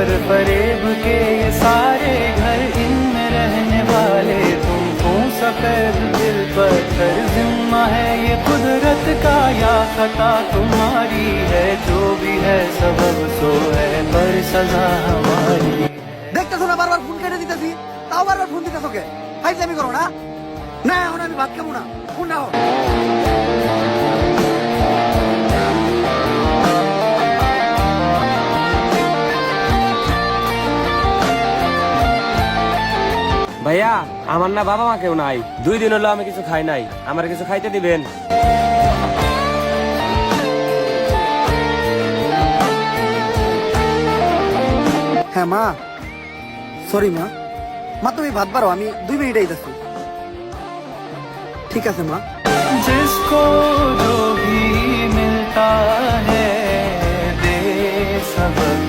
पर फरेब के ये सारे घर, इनमें रहने वाले तुमको सफेद दिल पत्थर, जिम्मा है ये कुदरत का या खता तुम्हारी है, जो भी है सबब सो है पर सजा हमारी। দেখতেছো না বারবার ফোন কেটে দিতেছি, তাও বারবার ফোন দিতেছো কে? ফাইজলামি করো না। না এখন আমি ভাত খাবো না, ফোন নাও। ভাইয়া আমার না বাবা মা কেউ নাই, 2 দিন হলো আমি কিছু খাই নাই, আমার কিছু খাইতে দিবেন? হ্যাঁ মা, সরি মা। মা তুমি ভাত বাড়ো, আমি 2 মিনিট আইতাছি। ঠিক আছে মা। जिसको जो भी मिलता है दे सबक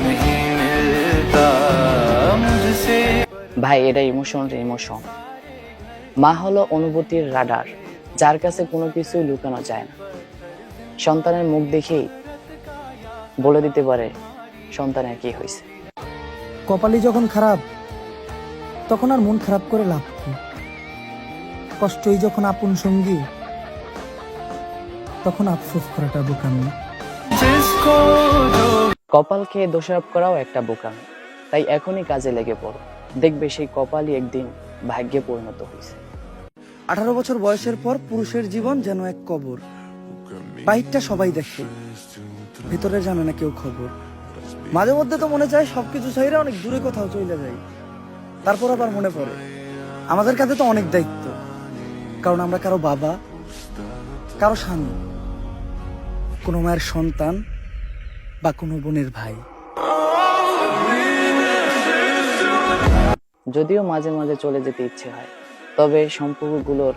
नहीं मिलता मुझसे। ভাই এটা ইমোশন। মা হলো অনুভূতির রাডার, যার কাছে কোনো কিছু লুকানো যায় না। সন্তানের মুখ দেখেই বলে দিতে পারে সন্তানের কি হয়েছে। কপালি যখন খারাপ তখন আর মন খারাপ করে লাভ কি? কষ্টই যখন আপন সঙ্গী তখন আফসোস করাটা বোকামি। जिसको जो কপাল খেয়ে দোষারোপ করাও একটা বোকামি। তাই এখনই কাজে লেগে পড়ো, দেখবে সেই কপালই একদিন ভাগ্যে পরিণত হয়েছে। 18 বছর বয়সের পর পুরুষের জীবন যেন এক কবর। বাইকটা সবাই দেখে, ভিতরে জানে না কেউ খবর। মাঝে মধ্যে তো মনে চায় সবকিছু ছাইরা অনেক দূরে কোথাও চলে যাই। তারপর আবার মনে পড়ে আমাদের কাছে তো অনেক দায়িত্ব, কারণ আমরা কারো বাবা, কারো স্বামী, কোনো মায়ের সন্তান বা কোনো বোনের ভাই। যদিও মাঝে মাঝে চলে যেতে ইচ্ছে হয়, তবে সম্পর্কগুলোর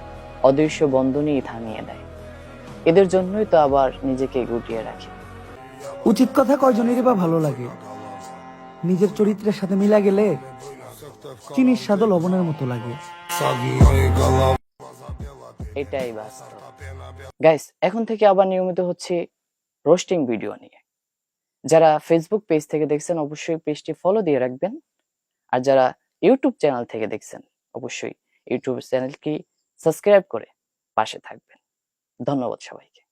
অদৃশ্য বন্ধনই থামিয়ে দেয়। এদের জন্যই তো আবার নিজেকে গুটিয়ে রাখি। উচিত কথা কয়জনেরই বা ভালো লাগে, নিজের চরিত্রের সাথে মিলা গেলে চিনির স্বাদ লবণের মতো লাগে। এটাই বাস্তব। গাইস, এখন থেকে আবার নিয়মিত হচ্ছে রোস্টিং ভিডিও নিয়ে। যারা ফেসবুক পেজ থেকে দেখছেন অবশ্যই পেজটি ফলো দিয়ে রাখবেন, আর যারা ইউটিউব চ্যানেল থেকে দেখছেন অবশ্যই ইউটিউব চ্যানেলটি সাবস্ক্রাইব করে পাশে থাকবেন। ধন্যবাদ সবাইকে।